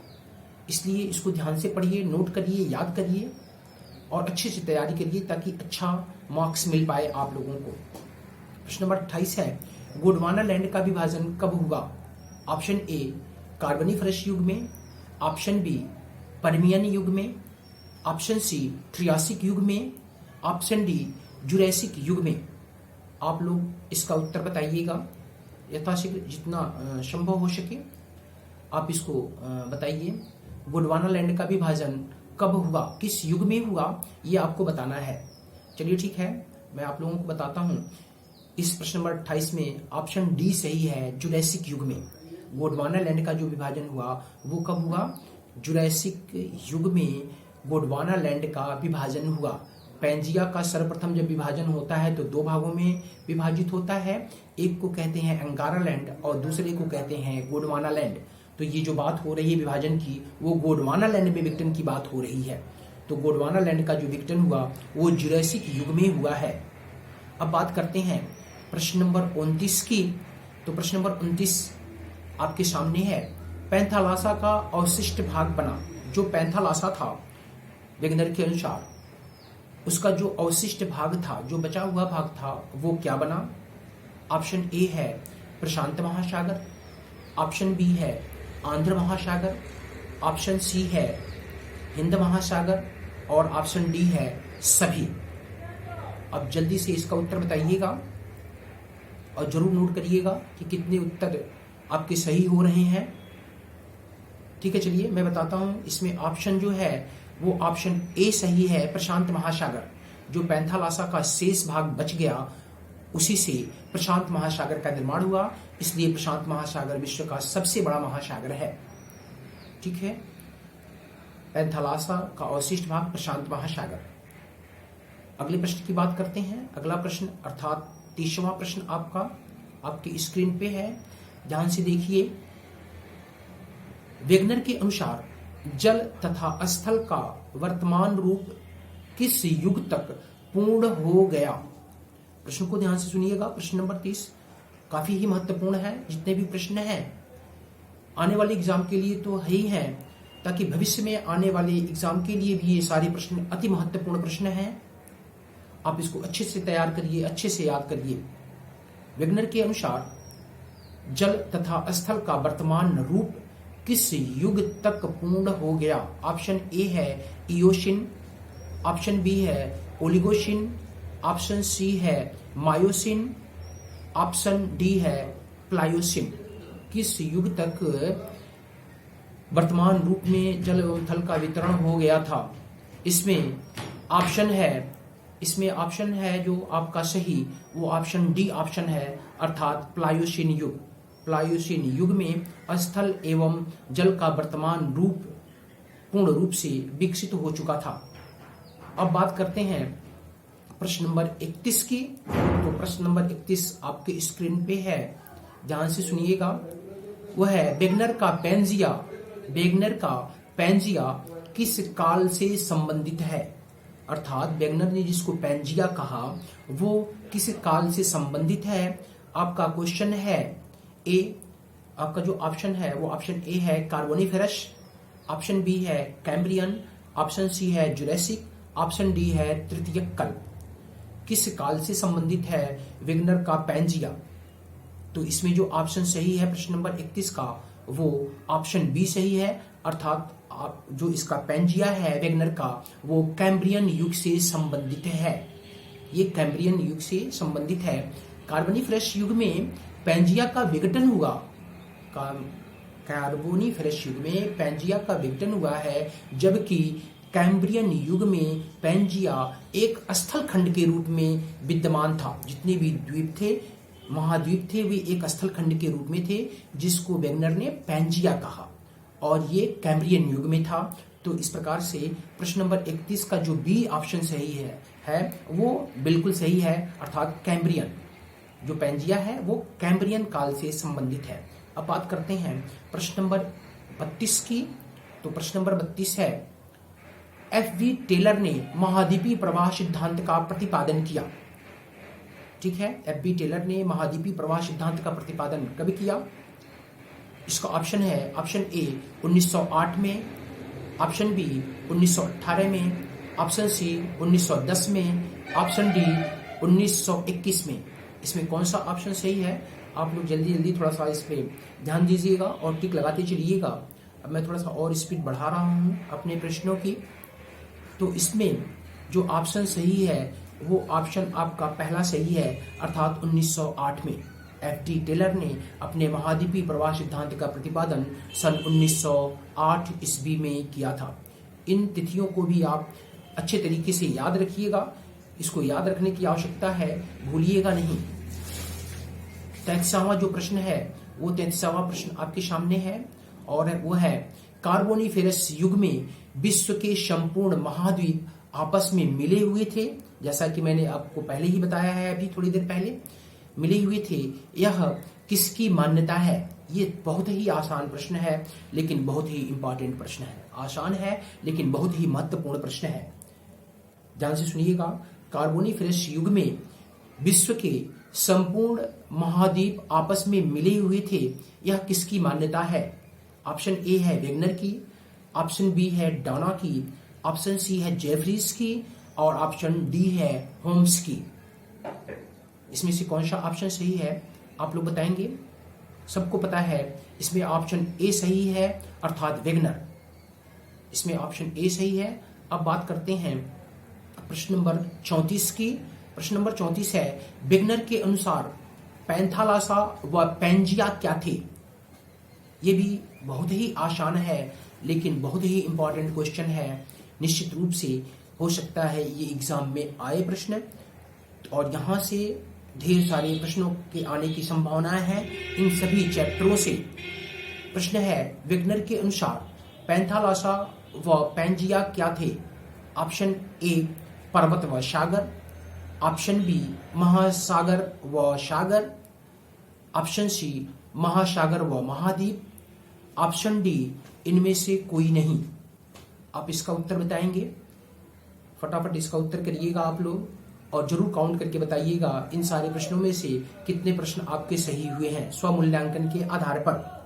इसलिए इसको ध्यान से पढ़िए, नोट करिए, याद करिए और अच्छे से तैयारी करिए ताकि अच्छा मार्क्स मिल पाए आप लोगों को। प्रश्न नंबर 28 है, गोंडवाना लैंड का विभाजन कब हुआ? ऑप्शन ए कार्बोनिफरस युग में, ऑप्शन बी पर्मियन युग में, ऑप्शन सी ट्रियासिक युग में, ऑप्शन डी जुरैसिक युग में। आप लोग इसका उत्तर बताइएगा यथाशीघ्र, जितना संभव हो सके आप इसको बताइए। गोंडवाना लैंड का विभाजन कब हुआ, किस युग में हुआ, ये आपको बताना है। चलिए ठीक है, मैं आप लोगों को बताता हूं। इस प्रश्न नंबर 28 में ऑप्शन डी सही है, जुरैसिक युग में। गोंडवाना लैंड का जो विभाजन हुआ वो कब हुआ? जुरैसिक युग में गोंडवाना लैंड का विभाजन हुआ। पैंजिया का सर्वप्रथम जब विभाजन होता है तो दो भागों में विभाजित होता है, एक को कहते हैं अंगारा लैंड और दूसरे को कहते हैं गोंडवाना लैंड। तो ये जो बात हो रही है विभाजन की, वो गोंडवाना लैंड में विघटन की बात हो रही है। तो गोंडवाना लैंड का जो विघटन हुआ वो जुरैसिक युग में हुआ है। अब बात करते हैं प्रश्न नंबर 29 की। तो प्रश्न नंबर 29 आपके सामने है। पैंथालासा का अवशिष्ट भाग बना। जो पैंथालासा था वेगनर के अनुसार, उसका जो अवशिष्ट भाग था, जो बचा हुआ भाग था, वो क्या बना? ऑप्शन ए है प्रशांत महासागर, ऑप्शन बी है आंध्र महासागर, ऑप्शन सी है हिंद महासागर और ऑप्शन डी है सभी। अब जल्दी से इसका उत्तर बताइएगा और जरूर नोट करिएगा कि कितने उत्तर आपके सही हो रहे हैं। ठीक है, चलिए मैं बताता हूं। इसमें ऑप्शन जो है वो ऑप्शन ए सही है, प्रशांत महासागर। जो पैंथालासा का शेष भाग बच गया, उसी से प्रशांत महासागर का निर्माण हुआ, इसलिए प्रशांत महासागर विश्व का सबसे बड़ा महासागर है। ठीक है, पैंथालासा का अवशिष्ट भाग प्रशांत महासागर। अगले प्रश्न की बात करते हैं। अगला प्रश्न अर्थात 30वां प्रश्न आपके स्क्रीन पे है, ध्यान से देखिए। वेगनर के अनुसार जल तथा स्थल का वर्तमान रूप किस युग तक पूर्ण हो गया? प्रश्न को ध्यान से सुनिएगा। प्रश्न नंबर 30 काफी ही महत्वपूर्ण है। जितने भी प्रश्न हैं आने वाले एग्जाम के लिए तो है ही हैं, ताकि भविष्य में आने वाले एग्जाम के लिए भी ये सारे प्रश्न अति महत्वपूर्ण प्रश्न हैं। आप इसको अच्छे से तैयार करिए, अच्छे से याद करिए। वेगनर के अनुसार जल तथा स्थल का वर्तमान रूप किस युग तक पूर्ण हो गया? ऑप्शन ए है इयोशिन, ऑप्शन बी है ओलिगोशिन, ऑप्शन सी है मायोसिन, ऑप्शन डी है प्लायोसिन। किस युग तक वर्तमान रूप में जल एवं थल का वितरण हो गया था? इसमें ऑप्शन है जो आपका सही, वो ऑप्शन डी ऑप्शन है, अर्थात प्लायोसिन युग। प्लायोसिन युग में स्थल एवं जल का वर्तमान रूप पूर्ण रूप से विकसित हो चुका था। अब बात करते हैं प्रश्न नंबर 31 की। तो प्रश्न नंबर 31 आपके स्क्रीन पे है, ध्यान से सुनिएगा। वह है वेगनर का पैंजिया किस काल से संबंधित है? अर्थात वेगनर ने जिसको पैंजिया कहा वो किस काल से संबंधित है? आपका क्वेश्चन है ए, आपका जो ऑप्शन है वो ऑप्शन ए है कार्बोनिफेरस, ऑप्शन बी है कैम्ब्रियन, ऑप्शन सी है जुरैसिक, ऑप्शन डी है तृतीयक कल्प। किस काल से संबंधित है वेगनर का पैंजिया? तो इसमें जो ऑप्शन सही है प्रश्न नंबर 31 का, वो ऑप्शन बी सही है, अर्थात जो इसका पैंजिया है वेगनर का, वो कैम्ब्रियन युग से संबंधित है। ये कैम्ब्रियन युग से संबंधित है। कार्बोनिफेरस युग में पैंजिया का विघटन हुआ। कार्बोनिफेरस युग में पैंजिया का विघटन हुआ है, जबकि कैम्ब्रियन युग में पैंजिया एक स्थल खंड के रूप में विद्यमान था। जितने भी द्वीप थे, महाद्वीप थे, वे एक स्थल खंड के रूप में थे, जिसको वेगनर ने पैंजिया कहा, और ये कैम्ब्रियन युग में था। तो इस प्रकार से प्रश्न नंबर 31 का जो बी ऑप्शन सही है वो बिल्कुल सही है, अर्थात कैम्ब्रियन। जो पैंजिया है वो कैम्ब्रियन काल से संबंधित है। अब बात करते हैं प्रश्न नंबर 32 की। तो प्रश्न नंबर 32 है, एफ.वी. टेलर ने महाद्वीपीय प्रवाह सिद्धांत का प्रतिपादन किया। ठीक है, एफ.वी. टेलर ने महाद्वीपीय प्रवाह सिद्धांत का प्रतिपादन कब किया? इसका ऑप्शन है ऑप्शन ए 1908 में, ऑप्शन बी 1918 में, ऑप्शन सी 1910 में, ऑप्शन डी 1921 में। इसमें कौन सा ऑप्शन सही है? आप लोग जल्दी जल्दी थोड़ा सा इस पे ध्यान दीजिएगा और टिक लगाते चलिएगा। अब मैं थोड़ा सा और स्पीड बढ़ा रहा हूँ अपने प्रश्नों की। तो इसमें जो ऑप्शन सही है वो ऑप्शन आपका पहला सही है, अर्थात 1908 में F.T. टेलर ने अपने महाद्वीपीय प्रवाह सिद्धांत का प्रतिपादन सन 1908 ईस्वी में किया था। इन तिथियों को भी आप अच्छे तरीके से याद रखिएगा, इसको याद रखने की आवश्यकता है, भूलिएगा नहीं। 33वां जो प्रश्न है वो 33वां प्रश्न आपके सामने है और वो है कार्बोनिफेरस युग में विश्व के संपूर्ण महाद्वीप आपस में मिले हुए थे। जैसा कि मैंने आपको पहले ही बताया है, अभी थोड़ी देर पहले मिले हुए थे, यह किसकी मान्यता है? ये बहुत ही आसान प्रश्न है लेकिन बहुत ही इंपॉर्टेंट प्रश्न है। आसान है लेकिन बहुत ही महत्वपूर्ण प्रश्न है, ध्यान से सुनिएगा। कार्बोनिफेरस युग में विश्व के संपूर्ण महाद्वीप आपस में मिले हुए थे, यह किसकी मान्यता है? ऑप्शन ए है वेगनर की, ऑप्शन बी है डाना की, ऑप्शन सी है जेफरीज की और ऑप्शन डी है होम्स की। इसमें से कौन सा ऑप्शन सही है आप लोग बताएंगे? सबको पता है इसमें ऑप्शन ए सही है, अर्थात वेगनर। इसमें ऑप्शन ए सही है। अब बात करते हैं प्रश्न नंबर 34 की। प्रश्न नंबर 34 है, वेगनर के अनुसार पैंथालासा व पैंजिया क्या थे? ये भी बहुत ही आसान है लेकिन बहुत ही इंपॉर्टेंट क्वेश्चन है। निश्चित रूप से हो सकता है ये एग्जाम में आए प्रश्न, और यहाँ से ढेर सारे प्रश्नों के आने की संभावना है इन सभी चैप्टरों से। प्रश्न है, वेगनर के अनुसार पैंथालासा व पैंजिया क्या थे? ऑप्शन ए पर्वत व सागर, ऑप्शन बी महासागर व सागर, ऑप्शन सी महासागर व महाद्वीप, ऑप्शन डी इनमें से कोई नहीं। आप इसका उत्तर बताएंगे? फटाफट इसका उत्तर करिएगा आप लोग और जरूर काउंट करके बताइएगा इन सारे प्रश्नों में से कितने प्रश्न आपके सही हुए हैं स्वमूल्यांकन के आधार पर।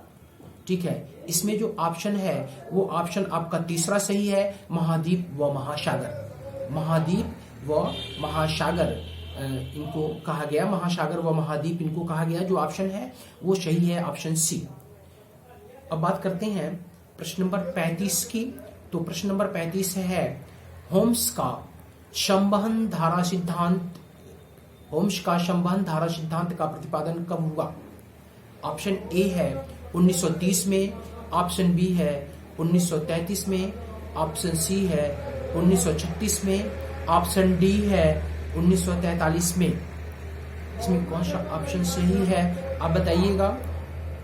ठीक है, इसमें जो ऑप्शन है वो ऑप्शन आपका तीसरा सही है, महाद्वीप व महासागर। महाद्वीप व महासागर इनको कहा गया, महासागर व महाद्वीप इनको कहा गया। जो ऑप्शन है वो सही है, ऑप्शन सी। अब बात करते हैं प्रश्न नंबर 35 की। तो प्रश्न नंबर 35 है, होम्स का संवहन धारा सिद्धांत, होम्स का संवहन धारा सिद्धांत का प्रतिपादन कब हुआ? ऑप्शन ए है 1930 में, ऑप्शन बी है 1933 में, ऑप्शन सी है 1936 में, ऑप्शन डी है 1943 में। इसमें कौन सा ऑप्शन सही है आप बताइएगा।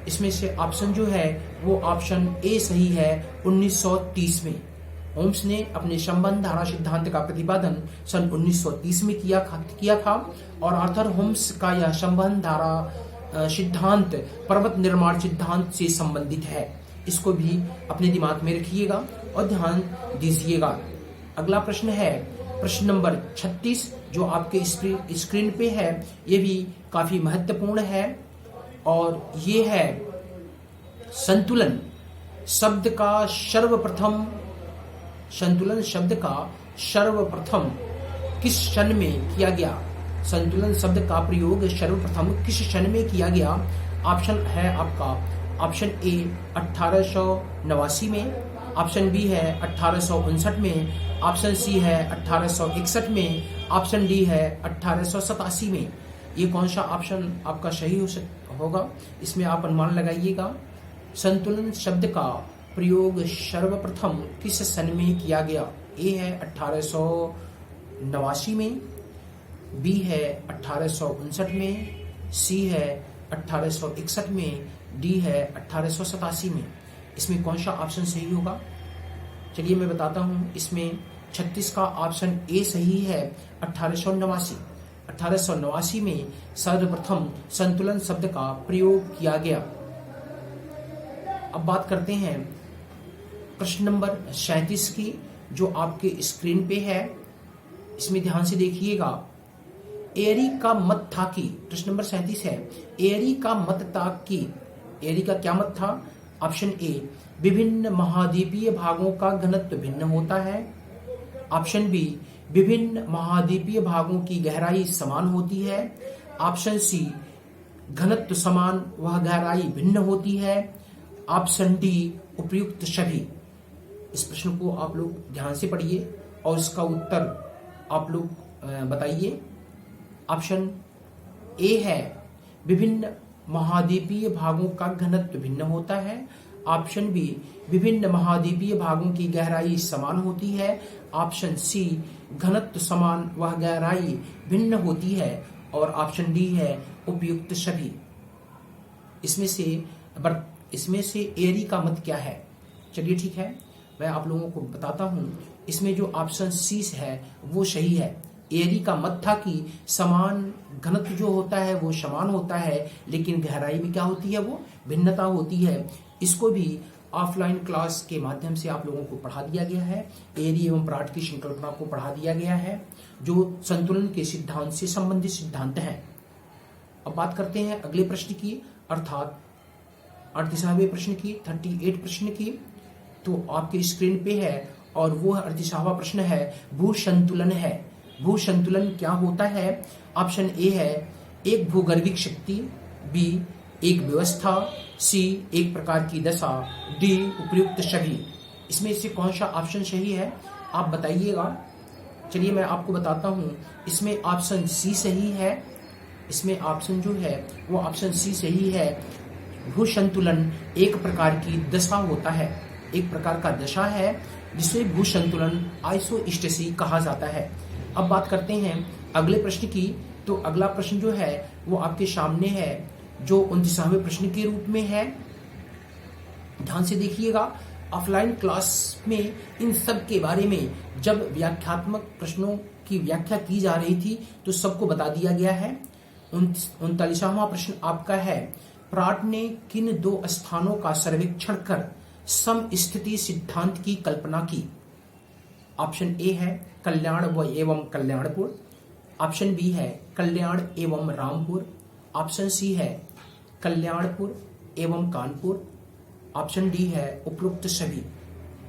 इसमें से ऑप्शन जो है वो ऑप्शन ए सही है, 1930 में। होम्स ने अपने संबंध धारा सिद्धांत का प्रतिपादन सन 1930 में किया था और आर्थर होम्स का यह संबंध धारा सिद्धांत पर्वत निर्माण सिद्धांत से संबंधित है। इसको भी अपने दिमाग में रखिएगा और ध्यान दीजिएगा। अगला प्रश्न है प्रश्न नंबर 36 जो आपके स्क्रीन पे है। ये भी काफी महत्वपूर्ण है और ये है संतुलन शब्द का सर्वप्रथम किस सन में किया गया? संतुलन शब्द का प्रयोग सर्वप्रथम किस सन में किया गया? ऑप्शन है आपका ऑप्शन ए 1889 में, ऑप्शन बी है 1859 में, ऑप्शन सी है 1861 में, ऑप्शन डी है 1887 में। ये कौन सा ऑप्शन आपका सही होगा? इसमें आप अनुमान लगाइएगा। संतुलन शब्द का प्रयोग सर्वप्रथम किस सन में किया गया? ए है 1889 में, बी है 1859 में, सी है 1861 में, डी है 1887 में। इसमें कौन सा ऑप्शन सही होगा? चलिए मैं बताता हूं। इसमें 36 का ऑप्शन ए सही है, 1889। 1889 में सर्वप्रथम संतुलन शब्द का प्रयोग किया गया। अब बात करते हैं प्रश्न नंबर 37 की जो आपके स्क्रीन पे है। इसमें ध्यान से देखिएगा। एरी का मत था कि, प्रश्न नंबर 37 है, एरी का मत था कि, एरी का क्या मत था? ऑप्शन ए विभिन्न महाद्वीपीय भागों का घनत्व भिन्न होता है, ऑप्शन बी विभिन्न महाद्वीपीय भागों की गहराई समान होती है, ऑप्शन सी घनत्व समान वह गहराई भिन्न होती है। ऑप्शन डी उपर्युक्त सभी। इस प्रश्न को आप लोग ध्यान से पढ़िए और इसका उत्तर आप लोग बताइए। ऑप्शन ए है विभिन्न महाद्वीपीय भागों का घनत्व भिन्न होता है। ऑप्शन बी विभिन्न महाद्वीपीय भागों की गहराई समान होती है। ऑप्शन सी घनत्व समान वह गहराई भिन्न होती है। और ऑप्शन डी है उपयुक्त सभी। इसमें से एरी का मत क्या है? चलिए ठीक है, मैं आप लोगों को बताता हूं। इसमें जो ऑप्शन सी है वो सही है। एरी का मत था कि समान घनत्व जो होता है वो समान होता है, लेकिन गहराई में क्या होती है, वो भिन्नता होती है। इसको भी ऑफलाइन क्लास के माध्यम से आप लोगों को पढ़ा दिया गया है। एरी एवं प्राट की संकल्पना को पढ़ा दिया गया है, जो संतुलन के सिद्धांत से संबंधित सिद्धांत है। अब बात करते हैं अगले प्रश्न की, अर्थात 38वें प्रश्न की, 38 प्रश्न की। तो आपके स्क्रीन पे है और वो 38वां प्रश्न है भू संतुलन है। भू संतुलन क्या होता है? ऑप्शन ए है एक भूगर्भिक शक्ति, बी एक व्यवस्था, सी एक प्रकार की दशा, डी उपर्युक्त सभी। इसमें से कौन सा ऑप्शन सही है आप बताइएगा। चलिए मैं आपको बताता हूं। इसमें ऑप्शन सी सही है। इसमें ऑप्शन जो है वो ऑप्शन सी सही है। भू संतुलन एक प्रकार की दशा होता है, एक प्रकार का दशा है जिसे भू संतुलन आइसोस्टेसी कहा जाता है। अब बात करते हैं अगले प्रश्न की। तो अगला प्रश्न जो है वो आपके सामने है, जो 29वें प्रश्न के रूप में है। ध्यान से देखिएगा। ऑफलाइन क्लास में इन सब के बारे में जब व्याख्यात्मक प्रश्नों की व्याख्या की जा रही थी तो सबको बता दिया गया है। 39वां प्रश्न आपका है, प्राट ने किन दो स्थानों का सर्वेक्षण कर समस्थिति सिद्धांत की कल्पना की? ऑप्शन ए है कल्याण व एवं कल्याणपुर। ऑप्शन बी है कल्याण एवं रामपुर। ऑप्शन सी है कल्याणपुर एवं कानपुर। ऑप्शन डी है उपरोक्त सभी।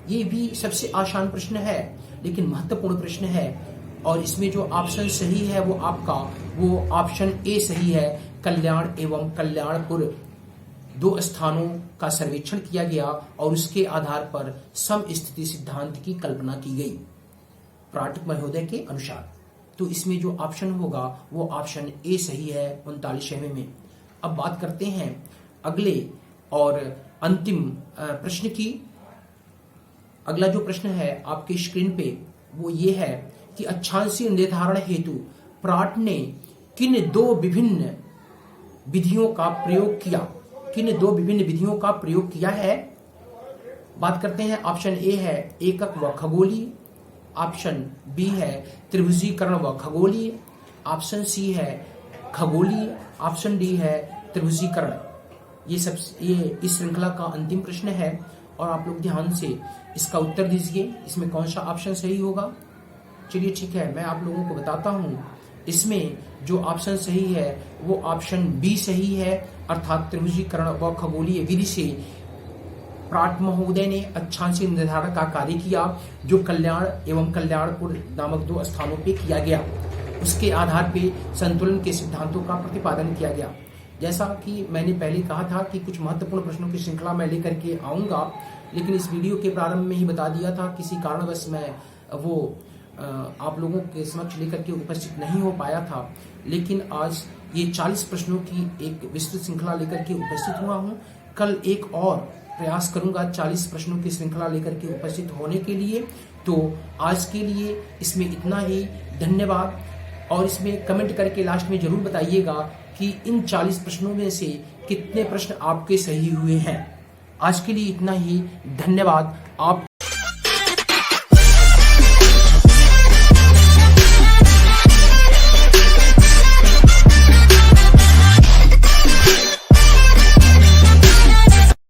ये भी सबसे आसान प्रश्न है लेकिन महत्वपूर्ण प्रश्न है, और इसमें जो ऑप्शन सही है वो आपका वो ऑप्शन ए सही है। कल्याण एवं कल्याणपुर दो स्थानों का सर्वेक्षण किया गया और उसके आधार पर समस्थिति सिद्धांत की कल्पना की गई प्राट महोदय के अनुसार। तो इसमें जो ऑप्शन होगा वो ऑप्शन ए सही है 39वें में। अब बात करते हैं अगले और अंतिम प्रश्न की। अगला जो प्रश्न है आपके स्क्रीन पे वो ये है कि अक्षांशीय निर्धारण हेतु प्राट ने किन दो विभिन्न विधियों का प्रयोग किया? किन दो विभिन्न विधियों का प्रयोग किया है? बात करते हैं। ऑप्शन ए है एकक व खगोलीय। ऑप्शन बी है त्रिभुजीकरण व खगोलीय। ऑप्शन सी है खगोलीय। ऑप्शन डी है त्रिभुजीकरण। ये इस श्रृंखला का अंतिम प्रश्न है और आप लोग ध्यान से इसका उत्तर दीजिए। इसमें कौन सा ऑप्शन सही होगा? चलिए ठीक है, मैं आप लोगों को बताता हूं। इसमें जो ऑप्शन सही है वो ऑप्शन बी सही है, अर्थात त्रिभुजीकरण व खगोलीय विधि से प्राट महोदय ने अक्षांशीय निर्धारण का कार्य किया, जो कल्याण एवं कल्याणपुर नामक दो स्थानों पे किया गया। उसके आधार पे संतुलन के सिद्धांतों का प्रतिपादन किया गया। जैसा कि मैंने पहले कहा था कि कुछ महत्वपूर्ण प्रश्नों की श्रृंखला मैं लेकर के आऊंगा, लेकिन इस वीडियो के प्रारंभ में ही बता दिया था किसी कारणवश मैं वो आप लोगों के समक्ष लेकर के उपस्थित नहीं हो पाया था। लेकिन आज ये 40 प्रश्नों की एक विस्तृत श्रृंखला लेकर के उपस्थित हुआ हूँ। कल एक और प्रयास करूंगा 40 प्रश्नों की श्रृंखला लेकर के उपस्थित होने के लिए। तो आज के लिए इसमें इतना ही। धन्यवाद। और इसमें कमेंट करके लास्ट में जरूर बताइएगा कि इन 40 प्रश्नों में से कितने प्रश्न आपके सही हुए हैं। आज के लिए इतना ही। धन्यवाद। आप